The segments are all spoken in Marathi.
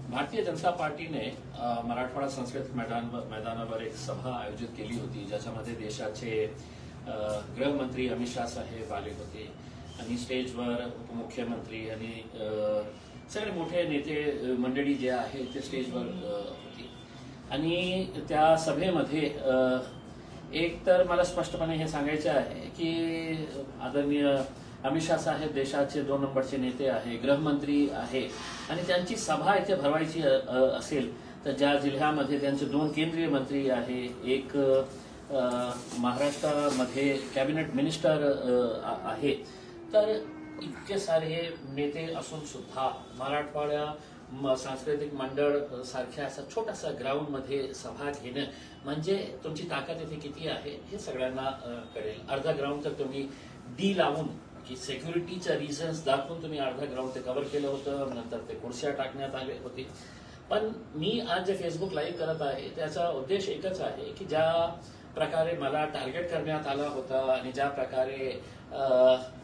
भारतीय जनता पार्टीने मराठवाडा सांस्कृतिक मैदानावर एक सभा आयोजित केली होती, ज्याच्यामध्ये देशाचे गृहमंत्री अमित शाह साहेब आले होते आणि स्टेजवर उपमुख्यमंत्री आणि सगळे मोठे नेते मंडळी जे आहे ते स्टेजवर होती. आणि त्या सभेमध्ये एक तर मला स्पष्टपणे हे सांगायचे आहे की आदरणीय अमित शाह साहेब देशाचे 2 नंबरचे नेते आहे, गृहमंत्री आहे आणि त्यांची सभा इथे भरवायची असेल तर ज्या जिल्ह्यामध्ये त्यांचे 2 केंद्रीय मंत्री आहे, एक महाराष्ट्रामध्ये कॅबिनेट मिनिस्टर आहे, तर इतके सारे नेते असून सुद्धा मराठवाडा सांस्कृतिक मंडळ सारख्या असा छोटासा ग्राउंड मध्ये सभा घेणं म्हणजे तुमची ताकद इथे किती आहे हे सगळ्यांना कळेल. अर्धा ग्राउंड तर तुम्ही डी लावून की सिक्युरिटीच्या रिझन्स दाखवून तुम्ही अर्धा ग्राउंड ते कव्हर केलं होतं, नंतर ते खुर्च्या टाकण्यात आले होते. पण मी आज जे फेसबुक लाईव्ह करत आहे त्याचा उद्देश एकच आहे की ज्या प्रकारे मला टार्गेट करण्यात आला होता आणि ज्या प्रकारे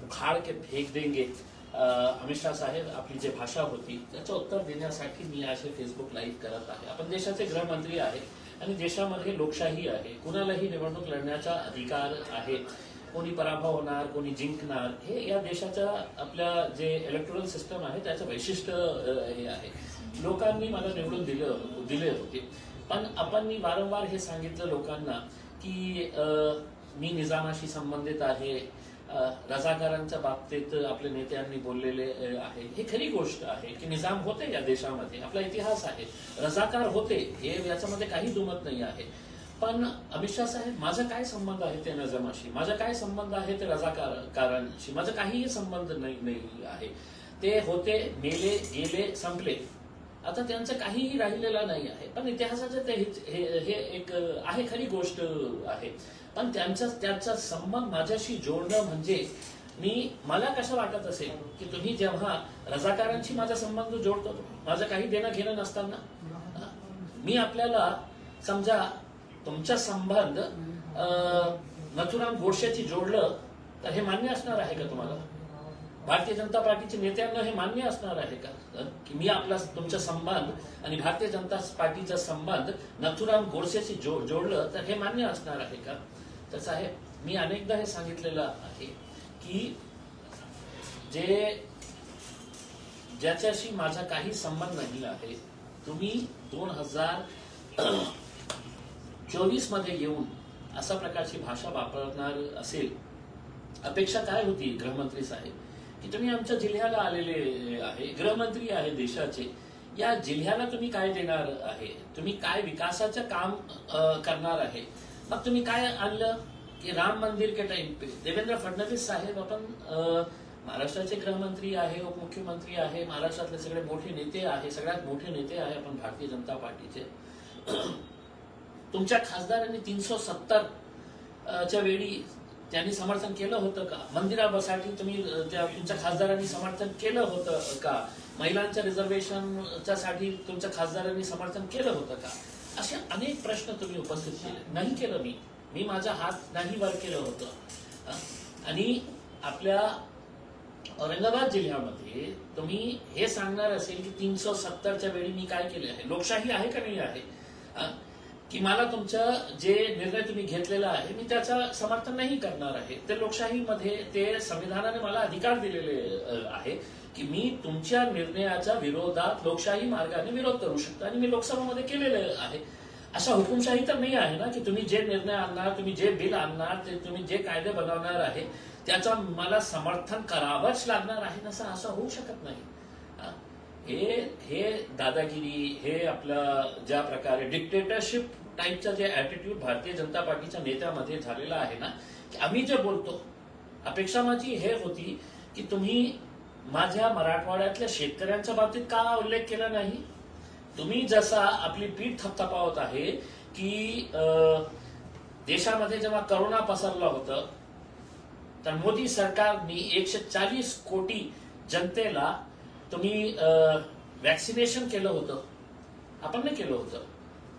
उखाड़ के फेक देंगे अमित शाह साहेब आपली जी भाषा होती त्याचं उत्तर देण्यासाठी मी आज फेसबुक लाईव्ह करत आहे. आपण देशाचे गृहमंत्री आहे आणि देशामध्ये लोकशाही आहे, कुणालाही निवडणूक लढण्याचा अधिकार आहे, कोणी पराभव होणार कोणी जिंकणार हे या देशाच्या आपल्या जे इलेक्टोरल सिस्टम आहे त्याचं वैशिष्ट्य हे आहे. लोकांनी मला निवडून दिले होते, पण आपण मी वारंवार हे सांगितलं लोकांना की मी निजामाशी संबंधित आहे, रजाकारांच्या बाबतीत आपल्या नेत्यांनी बोललेले आहे. हे खरी गोष्ट आहे की निजाम होते या देशामध्ये, आपला इतिहास आहे, रजाकार होते, हे याच्यामध्ये काही दुमत नाही आहे. पण अमित शाह साहेब माझा काय संबंध आहे ते निजामाशी, माझा काय संबंध आहे ते रजाकारांशी, माझा काहीही संबंध नाही आहे. ते होते, मेले, गेले, संपले, आता त्यांचं काहीही राहिलेलं नाही आहे. पण इतिहासाचं हे एक आहे, खरी गोष्ट आहे. पण त्याचा संबंध माझ्याशी जोडणं म्हणजे मला कसं वाटत असेल की तुम्ही जेव्हा रजाकारांशी माझा संबंध जोडतो, माझं काही देणं घेणं नसताना मी आपल्याला समजा तुमचा संबंध नथुराम गोडसेशी जोडलं तर हे मान्य असणार आहे का तुम्हाला? भारतीय जनता पार्टीच्या नेत्यांना हे मान्य असणार आहे का की मी आपला तुमचा संबंध आणि भारतीय जनता पार्टीचा संबंध नथुराम गोडसेशी जोडलं तर हे मान्य असणार आहे का? तर साहेब मी अनेकदा हे सांगितलेलं आहे की ज्याच्याशी माझा काही संबंध नाही आहे, तुम्ही 2024 मध्ये येऊन अशा प्रकारची भाषा वापरणार असेल, अपेक्षा काय होती गृहमंत्री साहेब की तुम्ही आमच्या जिल्ह्याला आलेले आहे, गृहमंत्री आहे देशाचे, या जिल्ह्याला तुम्ही काय देणार आहे, तुम्ही काय विकासाचं काम करणार आहे. मग तुम्ही काय आणलं की राम मंदिर के टाइम पे देवेंद्र फडणवीस साहेब आपण महाराष्ट्राचे गृहमंत्री आहे, उपमुख्यमंत्री आहे, महाराष्ट्रातले सगळे मोठे नेते आहे, सगळ्यात मोठे नेते आहे आपण भारतीय जनता पार्टीचे. तुमच्या खासदारांनी 370 च्या वेळी त्यांनी समर्थन केलं होतं का? मंदिरासाठी तुम्ही तुमच्या खासदारांनी समर्थन केलं होतं का? महिलांच्या रिझर्वेशनच्या साठी तुमच्या खासदारांनी समर्थन केलं होतं का? असे अनेक प्रश्न तुम्ही उपस्थित केले. नाही केलं, मी माझा हात नाही वर केलं होतं. आणि आपल्या औरंगाबाद जिल्ह्यामध्ये तुम्ही हे सांगणार असेल की 370 च्या वेळी मी काय केले आहे, लोकशाही आहे का नाही आहे, की मला तुमचं जे निर्णय तुम्ही घेतलेला आहे मी त्याचं समर्थन नाही करणार आहे. ते लोकशाहीमध्ये ते संविधानाने मला अधिकार दिलेले आहे की मी तुमच्या निर्णयाच्या विरोधात लोकशाही मार्गाने विरोध करू शकतो आणि मी लोकसभामध्ये केलेले आहे. अशा हुकुमशाही तर नाही आहे ना की तुम्ही जे निर्णय आणणार, तुम्ही जे बिल आणणार, ते तुम्ही जे कायदे बनवणार आहे त्याचं मला समर्थन करावंच लागणार आहे, असं होऊ शकत नाही. हे दादागिरी, हे आपलं ज्या प्रकारे डिक्टेटरशिप टाईपचा जे ऍटिट्यूड भारतीय जनता पार्टीच्या नेत्यामध्ये झालेला आहे ना, की आम्ही जे बोलतो, अपेक्षा माझी हे होती की तुम्ही माझ्या मराठवाड्यातल्या शेतकऱ्यांच्या बाबतीत का उल्लेख केला नाही. तुम्ही जसा आपली पीठ थपथपावत आहे की देशामध्ये जेव्हा करोना पसरलं होतं तर मोदी सरकारने 140 कोटी जनतेला तुम्ही वॅक्सिनेशन केलं होतं, आपण नाही केलं होतं.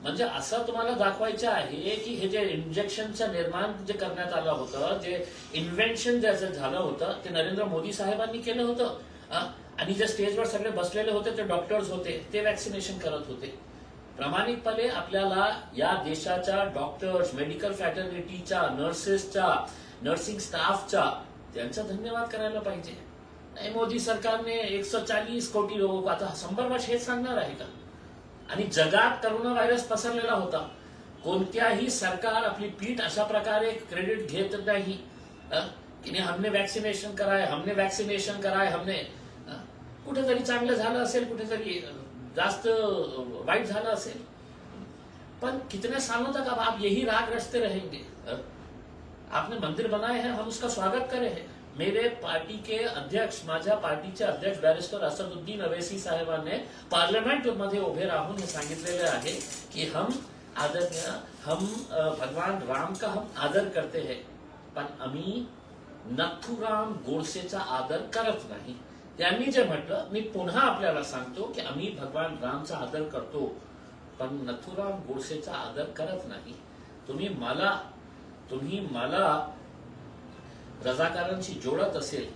म्हणजे असं तुम्हाला दाखवायचं आहे की हे जे इंजेक्शनचं निर्माण जे करण्यात आलं होतं, जे इन्व्हेन्शन ज्याचं झालं होतं ते नरेंद्र मोदी साहेबांनी केलं होतं. आणि जे स्टेजवर सगळे बसलेले होते ते डॉक्टर्स होते, ते वॅक्सिनेशन करत होते. प्रामाणिकपणे आपल्याला या देशाच्या डॉक्टर्स, मेडिकल फॅटर्निटीच्या, नर्सेसच्या, नर्सिंग स्टाफच्या त्यांचा धन्यवाद करायला पाहिजे. नाही, मोदी सरकारने 140 कोटी लोक, आता 100 वर्ष हेच सांगणार आहे का? आणि जगात करोना व्हायरस पसरलेला होता. कोणत्याही सरकार आपली पीठ अशा प्रकारे क्रेडिट घेत नाही की हमने वॅक्सिनेशन कराय, हमने वॅक्सिनेशन कराय, हमने. कुठेतरी चांगलं झालं असेल, कुठेतरी जास्त वाईट झालं असेल, पण कितने सालों तक अब आप यही राग रचते रहेंगे? आपने मंदिर बनाए हैं, हम उसका स्वागत करे हैं. मेरे पार्टी के अध्यक्ष, माझ्या पार्टीचे अध्यक्ष बॅरिस्टर असदुद्दीन अवैसी साहेबांनी पार्लमेंट मध्ये उभे राहून हे सांगितलेले आहे की हम भगवान राम का हम आदर करते हैं, पण आम्ही नथुराम गोडसेचा आदर करत नाही. त्यांनी जे म्हटलं, मी पुन्हा आपल्याला सांगतो की आम्ही भगवान रामचा आदर करतो, पण नथुराम गोडसेचा आदर करत नाही. तुम्ही मला रजाकारांशी जोडत असेल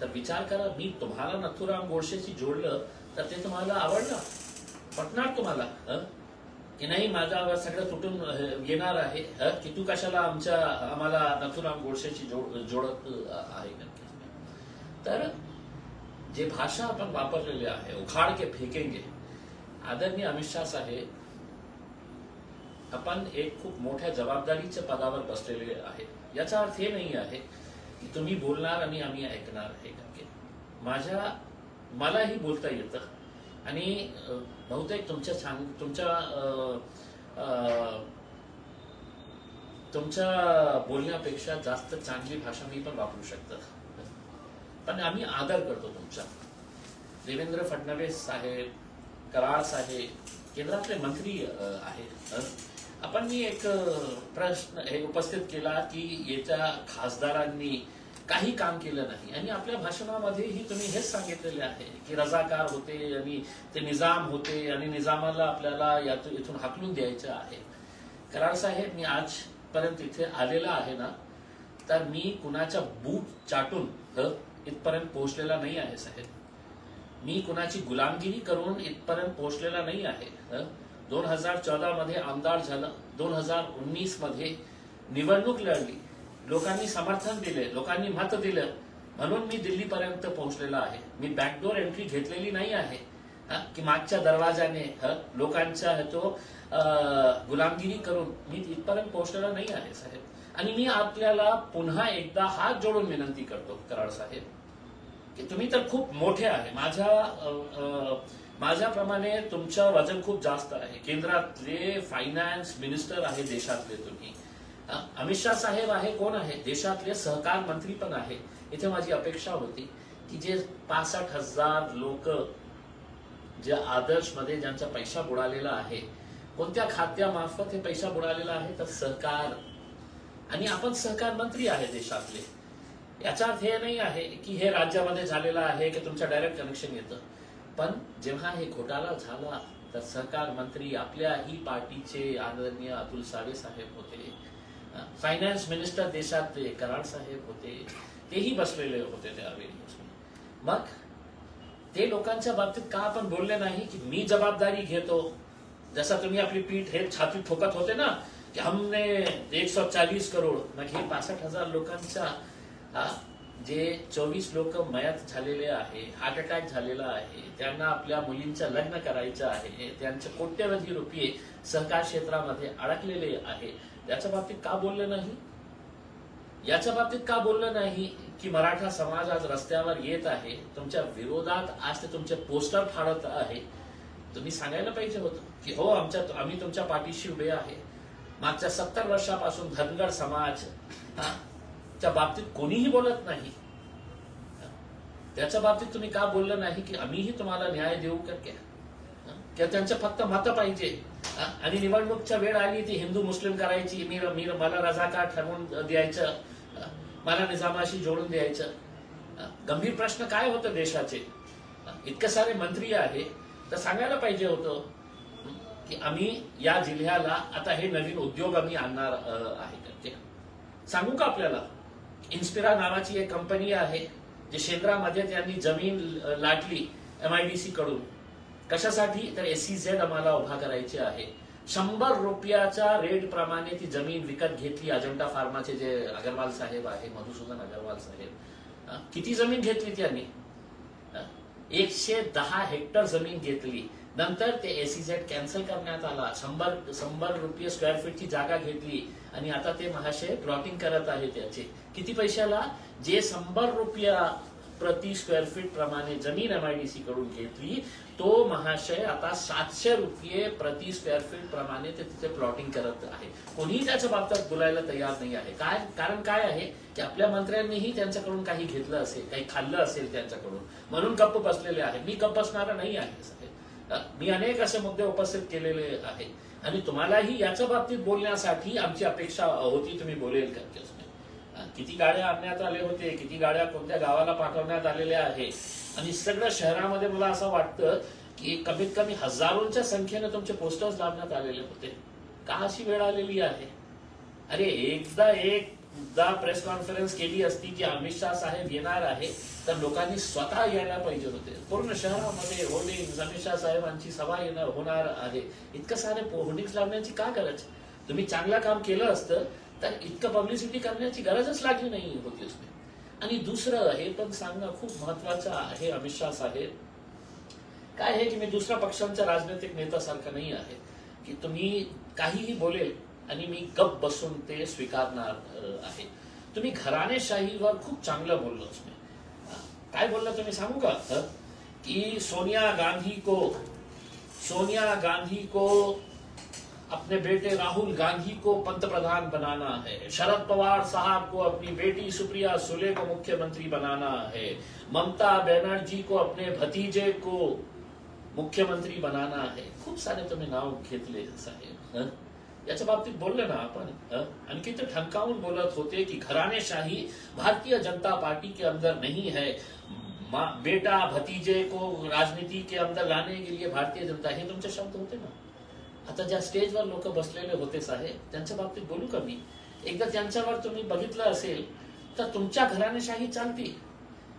तर विचार करा, मी तुम्हाला नथुराम गोडसेशी जोडलं तर ते तुम्हाला आवडलं, पटणार तुम्हाला की नाही? माझ्यावर सगळं तुटून येणार आहे की तू कशाला आम्हाला नथुराम गोडसेशी जोडत आहे. तर जे भाषा आपण वापरलेली आहे, उखाड़ के फेकेंगे. आदरणीय अमित शाह साहेब, आपण एक खूप मोठ्या जबाबदारीच्या पदावर बसलेले आहे. याचा अर्थ हे नाही आहे की तुम्ही बोलणार आणि आम्ही ऐकणार आहे. मलाही बोलता येतं आणि बहुतेक तुमच्या बोलण्यापेक्षा जास्त चांगली भाषा मी पण वापरू शकतो, पण आम्ही आदर करतो तुमचा. देवेंद्र फडणवीस साहेब, कराड साहेब केंद्रातले मंत्री आहेत. आपण मी एक प्रश्न उपस्थित केला की याच्या खासदारांनी काही काम केलं नाही, आणि आपल्या भाषणामध्येही तुम्ही हेच सांगितलेले आहे की रजाकार होते आणि ते निजाम होते आणि निजामाला आपल्याला इथून हाकलून द्यायचं आहे. कराड साहेब, मी आजपर्यंत इथे आलेला आहे ना, तर मी कुणाच्या बूट चाटून इथपर्यंत पोहोचलेला नाही आहे साहेब. मी कुणाची गुलामगिरी करून इथपर्यंत पोहोचलेला नाही आहे. 2014 मध्ये आमदार झालं, 2019 मध्ये निवडणूक लढली, लोकांनी समर्थन दिले, लोकांनी मत दिलं, म्हणून मी दिल्लीपर्यंत पोहोचलेला आहे. मी बॅकडोर एंट्री घेतलेली नाही आहे की मागच्या दरवाजाने लोकांच्या गुलामगिरी करून मी इथपर्यंत पोहोचलेला नाही आहे साहेब. आणि मी आपल्याला पुन्हा एकदा हात जोडून विनंती करतो कराड साहेब की तुम्ही तर खूप मोठे आहे, माझ्याप्रमाणे तुमचं वजन खूप जास्त आहे. केंद्रातले फायनान्स मिनिस्टर आहे देशातले तुम्ही. अमित शाह साहेब आहे, कोण आहे, देशातले सहकार मंत्री पण आहे. इथे माझी अपेक्षा होती की जे 65,000 लोक जे आदर्श मध्ये ज्यांचा पैसा बुडालेला आहे, कोणत्या खात्यामार्फत हे पैसा बुडालेला आहे, तर सहकार, आणि आपण सहकार मंत्री आहे देशातले. याचा अर्थ हे नाही आहे की हे राज्यामध्ये झालेलं आहे की तुमचं डायरेक्ट कनेक्शन येतं, पण जेव्हा हे घोटाळा झाला तर सहकार मंत्री आपल्याही पार्टीचे आदरणीय अतुल सावे साहेब होते, फायनान्स मिनिस्टर देशातले कराड साहेब होते, तेही बसलेले होते त्यावेळी. मग ते लोकांच्या बाबतीत का आपण बोलले नाही की मी जबाबदारी घेतो, जसा तुम्ही आपली पीठ हे छाती ठोकत होते ना की हमने 140 करोड. मग हे 65,000 लोकांच्या जे 24 लोक मयत झालेले आहे, हार्ट अटॅक झालेला आहे, त्यांना आपल्या मुलींचं लग्न करायचं आहे, त्यांचे कोट्यवधी रुपये सहकार क्षेत्रामध्ये अडकलेले आहे, त्याच्या बाबतीत का बोललं नाही? याच्या बाबतीत का बोललं नाही की मराठा समाज आज रस्त्यावर येत आहे, तुमच्या विरोधात आज ते तुमचे पोस्टर फाडत आहे. तुम्ही सांगायला पाहिजे होतं की हो आम्ही तुमच्या पाठीशी उभे आहे. मागच्या 70 वर्षापासून धनगर समाज च्या बाबतीत कोणीही बोलत नाही. त्याच्या बाबतीत तुम्ही का बोललं नाही की आम्हीही तुम्हाला न्याय देऊ करके, किंवा त्यांचं फक्त मत पाहिजे आणि निवडणूकच्या वेळ आली ती हिंदू मुस्लिम करायची, मला रजाकार ठरवून द्यायचं, मला निजामाशी जोडून द्यायचं. गंभीर प्रश्न काय होतं देशाचे? इतके सारे मंत्री आहे तर सांगायला पाहिजे होतं की आम्ही या जिल्ह्याला आता हे नवीन उद्योग आम्ही आणणार आहे. सांगू का आपल्याला? इन्स्पिरा नावाची एक कंपनी आहे, जे शेंद्रामध्ये त्यांनी जमीन लाटली MIDC कडून, कशासाठी? तर SEZ आम्हाला उभा करायचे आहे. 100 रुपयाच्या रेट प्रमाणे ती जमीन विकत घेतली. अजंता फार्माचे जे अग्रवाल साहेब आहे, मधुसूदन अग्रवाल साहेब, किती जमीन घेतली त्यांनी? 110 हेक्टर जमीन घेतली. नंतर ते SEZ कॅन्सल करण्यात आला. 100 रुपये स्क्वेअर फीटची जागा घेतली आणि आता ते महाशय प्लॉटिंग करत आहे. त्याचे किती पैशाला? जे 100 रुपया प्रति स्क्वेअर फीट प्रमाणे जमीन MIDC कडून घेतली, तो महाशय आता 700 रुपये प्रति स्क्वेअर फीट प्रमाणे ते तिथे प्लॉटिंग करत आहे. कोणीही त्याच्या बाबतीत बोलायला तयार नाही आहे. काय कारण? काय आहे की आपल्या मंत्र्यांनीही त्यांच्याकडून काही घेतलं असेल, काही खाल्लं असेल त्यांच्याकडून, म्हणून गप्प बसलेले आहे. मी गप्प बसणारा नाही आहे. मी अनेक असे मुद्दे उपस्थित केलेले आहे आणि तुम्हालाही याच्या बाबतीत बोलण्यासाठी आमची अपेक्षा होती तुम्ही बोलेल का. किती गाड्या आणण्यात आले होते, किती गाड्या कोणत्या गावाला पाठवण्यात आलेल्या आहे, आणि सगळ्या शहरामध्ये मला असं वाटतं की कमीत कमी हजारोंच्या संख्येने तुमचे पोस्टर्स लावण्यात आलेले होते. का अशी वेळ आलेली आहे? अरे एकदा प्रेस कॉन्फरन्स केली असती की अमित शाह साहेब येणार आहे, तर लोकांनी स्वतः यायला पाहिजे होते. पूर्ण शहरामध्ये होर्डिंग्स, अमित शाह साहेबांची सभा होणार आहे, इतकं सारे होर्डिंग्स लावण्याची का गरज? तुम्ही चांगलं काम केलं असतं तर इतकं पब्लिसिटी करण्याची गरजच लागली नाही होती उसने. आणि दुसरं हे पण सांगणं खूप महत्वाचं आहे अमित शाह साहेब, काय आहे की मी दुसऱ्या पक्षांच्या राजनैतिक नेत्यासारखं नाही आहे की तुम्ही काहीही बोलेल आणि मी गप बसून ते स्वीकारणार आहे. तुम्ही घराणेशाहीवर खूप चांगलं बोललो. काय बोलला तुम्ही सांगू का? की सोनिया गांधी को अपने बेटे राहुल गांधी को पंतप्रधान बनाना है, शरद पवार साहब को अपनी बेटी सुप्रिया सुले को मुख्यमंत्री बनाना है, ममता बनर्जी को अपने भतीजे को मुख्यमंत्री बनाना है. खूप सारे तुम्ही नाव घेतले साहेब. याच्या बाबतीत बोलले ना आपण, आणखी ते ठणकावून बोलत होते की घराणेशाही भारतीय जनता पार्टी के अंदर नहीं है, बेटा भतीजे को राजनीति के अंदर लाने के लिए भारतीय जनता, हे तुमचे शब्द होते ना. आता ज्या स्टेजवर लोक बसलेले होते साहेब, त्यांच्या बाबतीत बोलू का मी? एकदा त्यांच्यावर तुम्ही बघितलं असेल तर तुमच्या घराणेशाही चालती.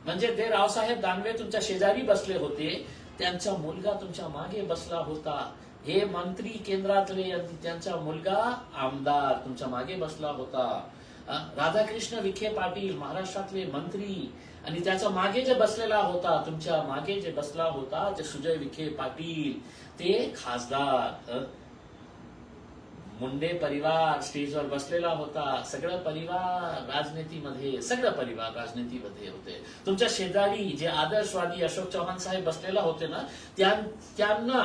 म्हणजे ते रावसाहेब दानवे तुमच्या शेजारी बसले होते, त्यांचा मुलगा तुमच्या मागे बसला होता. हे मंत्री केंद्रातले, त्यांचा मुलगा आमदार तुमच्या मागे बसला होता. राधाकृष्ण विखे पाटील महाराष्ट्रातले मंत्री, आणि त्याच्या मागे जे बसलेला होता, तुमच्या मागे जे बसला होता ते सुजय विखे पाटील, ते खासदार. मुंडे परिवार स्टेजवर बसलेला होता. सगळं परिवार राजनीतीमध्ये होते. तुमच्या शेजारी जे आदर्शवादी अशोक चव्हाण साहेब बसलेला होते ना, त्यांना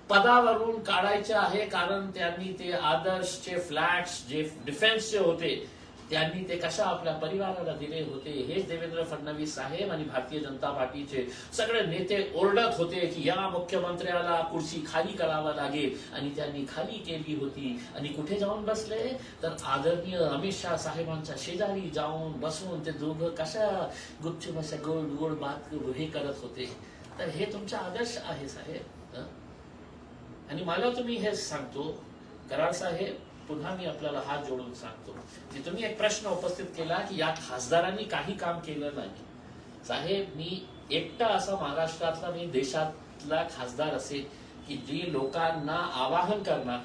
पदावरून काढायचे आहे, कारण त्यांनी ते आदर्शचे फ्लॅट्स जे डिफेन्सचे होते त्यांनी ते कशा आपल्या परिवाराला दिले होते. हेच देवेंद्र फडणवीस साहेब आणि भारतीय जनता पार्टीचे सगळे नेते ओरडत होते की या मुख्यमंत्र्याला खुर्ची खाली करावा लागेल, आणि त्यांनी खाली केली होती. आणि कुठे जाऊन बसले तर आदरणीय अमित शाह साहेबांच्या शेजारी जाऊन बसून ते दोघं कशा गुपचूप अशा गोड गोड बात हे करत होते. तर हे तुमचा आदर्श आहे साहेब. आणि मला तुम्ही हेच सांगतो कराड साहेब, पुन्हा मी आपल्याला हात जोडून सांगतो की तुम्ही एक प्रश्न उपस्थित केला की या खासदारांनी काही काम केलं नाही. साहेब, मी एकटा असा महाराष्ट्रातला, मी देशातला खासदार असेल की जे लोकांना आवाहन करणार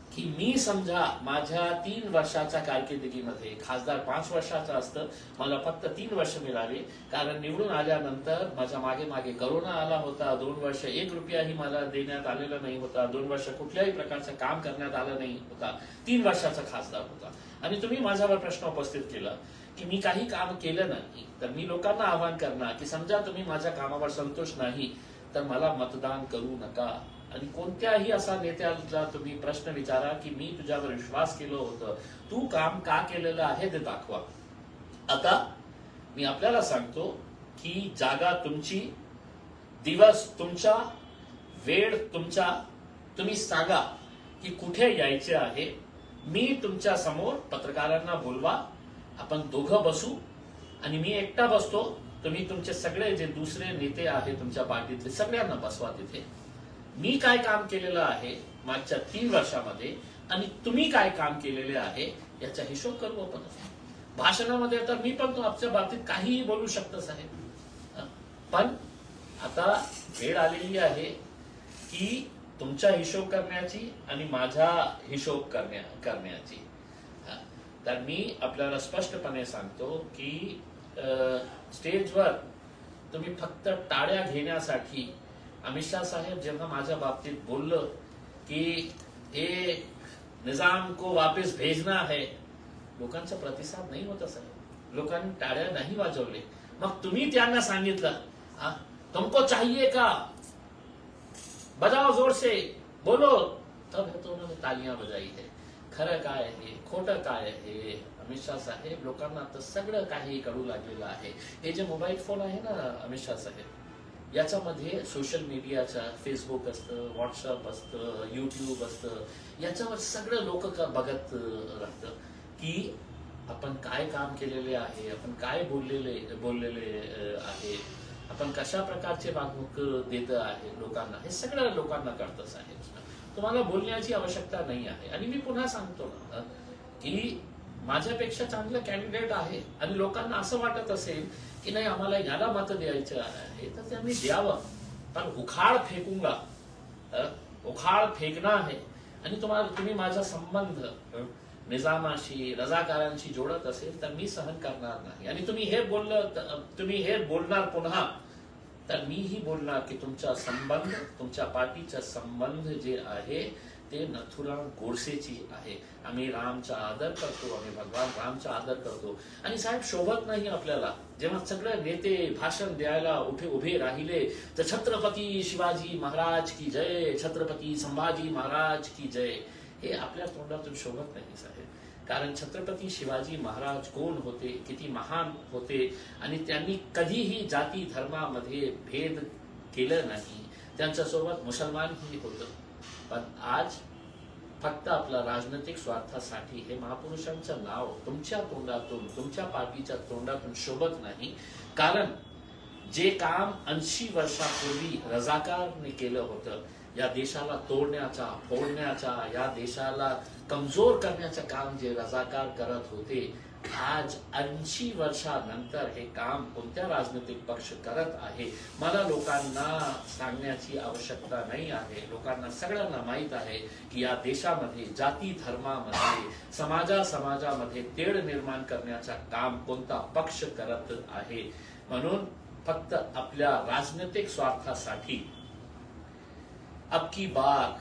की मी समजा माझ्या 3 वर्षाच्या कारकिर्दीमध्ये, खासदार 5 वर्षाचं असतं, मला फक्त 3 वर्ष मिळाले, कारण निवडून आल्यानंतर माझ्या मागे करोना आला होता. 2 वर्ष 1 रुपयाही मला देण्यात आलेला नाही होता. 2 वर्ष कुठल्याही प्रकारचं काम करण्यात आलं नाही होता. 3 वर्षाचा खासदार होता. आणि तुम्ही माझ्यावर प्रश्न उपस्थित केला की मी काही काम केलं नाही, तर मी लोकांना आवाहन करणार की समजा तुम्ही माझ्या कामावर संतोष नाही तर मला मतदान करू नका. आणि कोणत्याही असा नेत्याला तुम्ही प्रश्न विचारा की मी तुझ्यावर विश्वास केलं होतं, तू काम का केलेलं आहे ते दाखवा. आता मी आपल्याला सांगतो की जागा तुमची, दिवस तुमचा, वेळ तुमचा. तुम्ही सांगा की कुठे यायचे आहे. मी तुमच्या समोर पत्रकारांना बोलवा, आपण दोघं बसू, आणि मी एकटा बसतो. तुम्ही तुमचे सगळे जे दुसरे नेते आहेत तुमच्या पार्टीतले सगळ्यांना बसवा तिथे. मी काय काम केलेलं आहे मागच्या 3 वर्षामध्ये आणि तुम्ही काय काम केलेले आहे याचा हिशोब करू आपण. भाषणामध्ये तर मी पण आपल्या बाबतीत काहीही बोलू शकतो साहेब. पण आता वेळ आलेली आहे की तुमचा हिशोब करण्याची आणि माझा हिशोब करण्याची. तर मी आपल्याला स्पष्टपणे सांगतो की स्टेजवर तुम्ही फक्त टाळ्या घेण्यासाठी अमित शाह साहेब जेव्हा माझ्या बाबतीत बोललं की हे निजाम को वापस भेजना है, लोकांचा प्रतिसाद नाही होता साहेब, लोकांनी टाळ्या नाही वाजवले. मग तुम्ही त्यांना सांगितलं तुमको चाहिए का, बजाओ जोर से, बोलो, तब है तो उन्होंने तालियां बजाई है. खरं काय आहे, खोटं काय आहे, अमित शाह साहेब लोकांना आता सगळं काही कळू लागलेलं आहे. हे जे मोबाईल फोन आहे ना अमित शाह साहेब, याच्यामध्ये सोशल मीडियाचा फेसबुक असतं, व्हॉट्सअप असतं, युट्यूब असतं, याच्यावर सगळं लोक बघत राहतं की आपण काय काम केलेले आहे, आपण काय बोललेले आहे, आपण कशा प्रकारचे वागणूक देत आहे लोकांना, हे सगळं लोकांना कळतं साहेब. तुम्हाला बोलण्याची आवश्यकता नाही आहे. आणि मी पुन्हा सांगतो ना की माझ्यापेक्षा चांगलं कॅन्डिडेट आहे आणि लोकांना असं वाटत असेल की नाही आम्हाला याला मत द्यायचं आहे तर त्यांनी द्यावं. पण उखाड फेकणं आहे. आणि तुम्ही माझा संबंध निजामाशी, रजाकारांशी जोडत असेल तर मी सहन करणार नाही. आणि तुम्ही हे बोलणार पुन्हा तर मीही बोलणार की तुमच्या पार्टीचा संबंध जे आहे ते नथुराम गोडसेची आहे. आम्ही रामचा आदर करतो, आम्ही भगवान रामचा आदर करतो. आणि साहेब शोभत नाही आपल्याला जेव्हा सगळे नेते भाषण द्यायला उभे राहिले तर छत्रपती शिवाजी महाराज की जय, छत्रपती संभाजी महाराज की जय, हे आपल्या तोंडातून शोभत नाही साहेब. कारण छत्रपती शिवाजी महाराज कोण होते, किती महान होते, आणि त्यांनी कधीही जाती धर्मामध्ये भेद केलं नाही. त्यांच्यासोबत मुसलमानही होतं. पण आज फक्त आपल्या राजनैतिक स्वार्थासाठी हे महापुरुषांचं नाव तुमच्या तोंडातून, तुमच्या पार्टीच्या तोंडातून शोभत नाही. कारण जे काम 80 वर्षापूर्वी रजाकारने केलं होतं, या देशाला तोडण्याचा, फोडण्याचा, या देशाला कमजोर करण्याचं काम जे रजाकार करत होते, आज 80 वर्षानंतर हे काम कोणत्या राजनैतिक पक्ष करत आहे मला लोकांना सांगण्याची आवश्यकता नाही आहे. लोकांना सगळ्यांना माहित आहे की या देशामध्ये जाती धर्मामध्ये, समाजामध्ये तेढ निर्माण करण्याचं काम कोणता पक्ष करत आहे. म्हणून फक्त आपल्या राजनैतिक स्वार्थासाठी अब की बार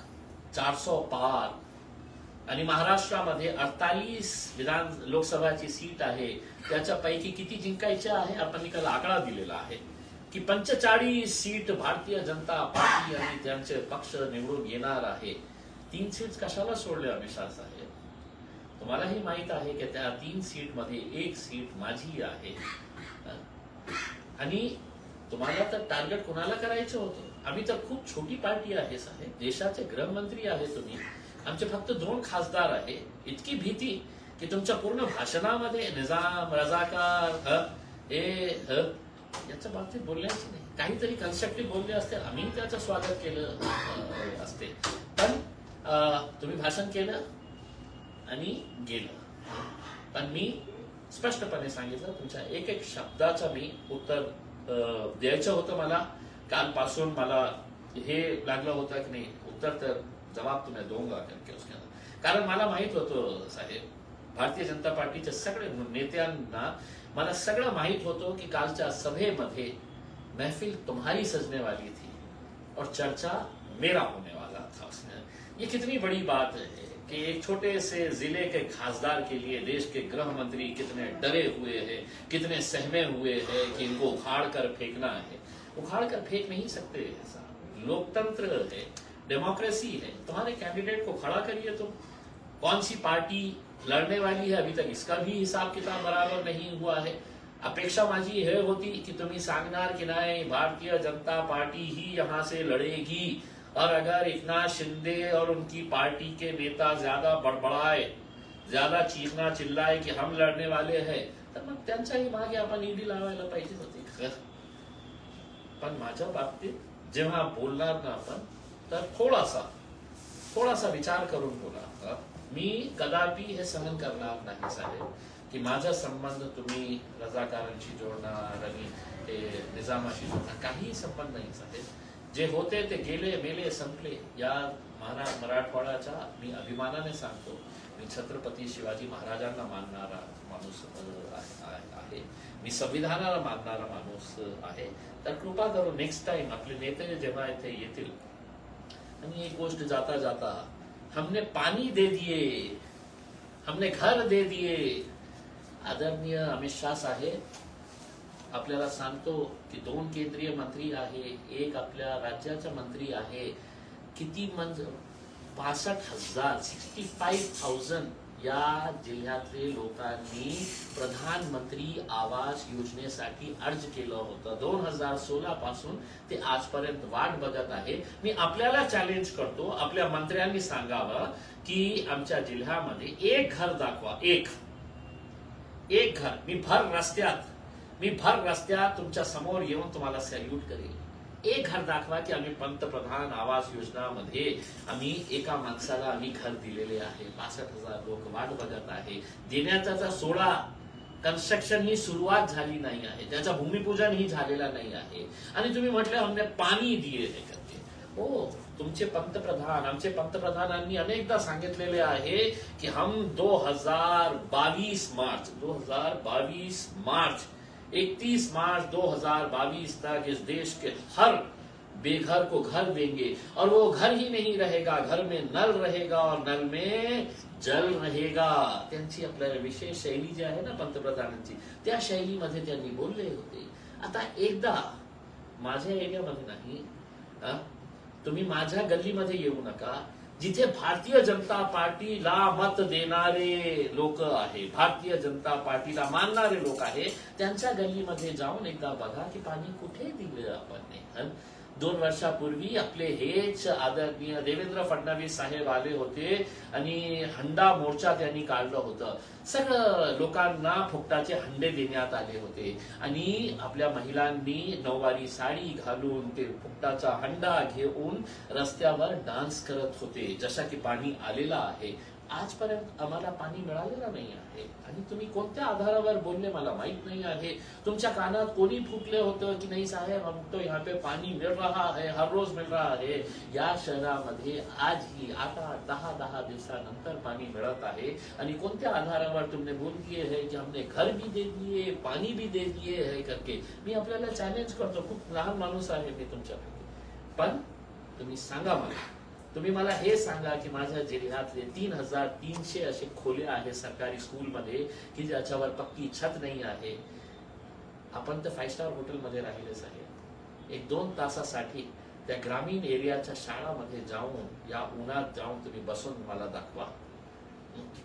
400 पार, आणि महाराष्ट्रामध्ये 48 लोकसभाची सीट आहे, त्याच्यापैकी किती जिंकायच्या आहे आपण निकाल आकडा दिलेला आहे की 45 सीट भारतीय जनता पार्टी आणि त्यांचे पक्ष निवडून येणार आहे. 3 सीट कशाला सोडले अमित शाह साहेब? तुम्हालाही माहित आहे की त्या 3 सीट मध्ये 1 सीट माझी आहे. आणि तुम्हाला तर टार्गेट कोणाला करायचं होतं? आम्ही तर खूप छोटी पार्टी आहे साहेब, देशाचे गृहमंत्री आहे तुम्ही, आमचे फक्त 2 खासदार आहे. इतकी भीती की तुमच्या पूर्ण भाषणामध्ये निजाम, रजाकार, याच्या बाबतीत बोलण्याचं नाही. काहीतरी कन्स्ट्रक्टिव्ह बोलले असते, आम्ही त्याचं स्वागत केलं असते. पण तुम्ही भाषण केलं आणि गेलं. पण मी स्पष्टपणे सांगितलं, तुमच्या एक शब्दाचं मी उत्तर द्यायचं होतं. मला कालपासून मला हे लागलं होतं की नाही उत्तर तर जवाब तुम्ही दूंगा करके उसके अंदर. कारण मला माहित होतं साहेब, भारतीय जनता पार्टीच्या सगळे नेत्यांना मला सगळं माहित होतं की कालच्या सभेमध्ये महफिल तुम्हारी सजने वाली थी और चर्चा मेरा होने वाला था उसमें. ये कितनी बड़ी बात है कि एक छोटे से जिले के खासदार के लिए देश के गृह मंत्री कितने डरे हुए हैं, कितने सहमे हुए हैं कि इनको उखाड़ कर फेंकना है. उखाड़ कर फेंक नहीं सकते ऐसा. लोकतंत्र है, डेमोक्रेसी है. तुम्हारे कैंडिडेट को खड़ा करिए. तुम कौन सी पार्टी लड़ने वाली है अभी तक इसका भी हिसाब किताब बराबर नहीं हुआ है. अपेक्षा माझी हे होती की तुम्ही सांगणार की नाही भारतीय जनता पार्टी ही यहां से लड़ेगी, और अगर एकनाथ शिंदे और उनकी पार्टी के नेता ज्यादा बड़बड़ाए, ज्यादा चीखना चिल्लाए कि हम लड़ने वाले हैं, तर मग त्यांच्याही मागे आपण ईडी लावायला पाहिजे होती. पण माझ्या बाबतीत जेव्हा बोलणार ना आपण तर थोडासा विचार करून बोला. मी कदापि हे सहन करणार नाही साहेब की माझा संबंध तुम्ही रजाकारांशी जोडणार आणि ते निजामाशी जोडणार, काही संबंध नाही साहेब. जे होते ते गेले मेले संपले. या मराठवाड्याचा मी अभिमानाने सांगतो, मी छत्रपती शिवाजी महाराजांना मानणारा माणूस आहे, मी संविधानाला मानणारा माणूस आहे. तर कृपा करून नेक्स्ट टाइम आपले नेते जेव्हा इथे येतील आणि एक गोष्ट जाता जाता, हमने पानी दे दिए, हमने घर दे दिए. आदरणीय अमित शाह साहेब, आपल्याला सांगतो की 2 केंद्रीय मंत्री आहे, एक आपल्या राज्याचा मंत्री आहे. किती 65,000 65,000 या जिल्ह्यातले लोकांनी प्रधानमंत्री आवास योजनेसाठी अर्ज केलं होतं. 2016 पासून ते आजपर्यंत वाट बघत आहे. मी आपल्याला चॅलेंज करतो, आपल्या मंत्र्यांनी सांगावं की आमच्या जिल्ह्यामध्ये एक घर दाखवा, एक घर. मी भर रस्त्यात तुमच्या समोर येऊन तुम्हाला सॅल्यूट करेल. एक घर दाखवा की आम्ही पंतप्रधान आवास योजनामध्ये आम्ही एका माणसाला आम्ही घर दिलेले आहे. 62,000 लोक वाट बघत आहे. देण्याचा 16 कन्स्ट्रक्शन ही सुरुवात झाली नाही आहे, त्याचा भूमिपूजन ही झालेला नाही आहे. आणि तुम्ही म्हटलं हमने पाणी दिए हे करते. हो, तुमचे पंतप्रधान, आमचे पंतप्रधानांनी अनेकदा सांगितलेले आहे की हम 2022 मार्च 31 मार्च 2022 तक इस देश के हर बेघर को घर देंगे. और वो घर ही नहीं रहेगा, घर में नल रहेगा और नल में जल रहेगा. त्यांची आपल्याला विशेष शैली जी आहे ना पंतप्रधानांची, त्या शैलीमध्ये त्यांनी बोलले होते. आता एकदा माझ्या एरियामध्ये नाही, तुम्ही माझ्या गल्लीमध्ये येऊ नका, जिथे भारतीय जनता पार्टीला मत देणारे लोक आहे, भारतीय जनता पार्टीला मानणारे लोक आहे, त्यांच्या गल्लीमध्ये जाऊन एकदा बघा की पाणी कुठे दिलं आपण. 2 वर्षापूर्वी आपले हेच आदरणीय देवेंद्र फडणवीस साहेब आले होते आणि हंडा मोर्चा त्यांनी काढलं होतं. सगळं लोकांना फुकटाचे हंडे देण्यात आले होते आणि आपल्या महिलांनी नऊवारी साडी घालून ते फुकटाचा हंडा घेऊन रस्त्यावर डान्स करत होते, जशा की पाणी आलेला आहे. आजपर्यंत आम्हाला पाणी मिळालेलं नाही आहे आणि तुम्ही कोणत्या आधारावर बोलले मला माहित नाही आहे. तुमच्या कानात कोणी फुटले होतं की नाही साहेब हमको यहाँ पे पाणी मिल रहा है, हर रोज मिल रहा है. या शहरामध्ये आजही 8-10 दिवसानंतर पाणी मिळत आहे. आणि कोणत्या आधारावर तुमने बोल दिए है की हमने घर भी दे दिए, पाणी भी दे दिए है करके. मी आपल्याला चॅलेंज करतो, खूप लहान माणूस आहे मी तुमच्यापैकी, पण तुम्ही सांगा तुम्ही मला हे सांगा की माझ्या जिल्ह्यातले 3,300 असे खोल्या आहे सरकारी स्कूलमध्ये की ज्याच्यावर पक्की छत नाही आहे. आपण तर 5 स्टार हॉटेलमध्ये राहिलेच आहे. 1-2 तासासाठी त्या ग्रामीण एरियाच्या शाळामध्ये जाऊन, या उन्हात जाऊन तुम्ही बसून मला दाखवा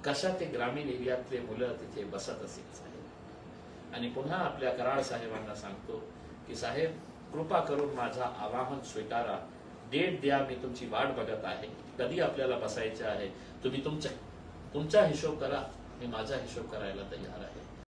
कशा ते ग्रामीण एरियातले मुलं तिथे बसत असेल साहेब. आणि पुन्हा आपल्या कराड साहेबांना सांगतो की साहेब, कृपा करून माझा आवाहन स्वीकारा, डेट द्या, मी तुमची वाट बघत आहे, कधी आपल्याला बसायचे आहे. तुम्ही तुमचा हिशोब करा, मी माझा हिशोब करायला तयार आहे.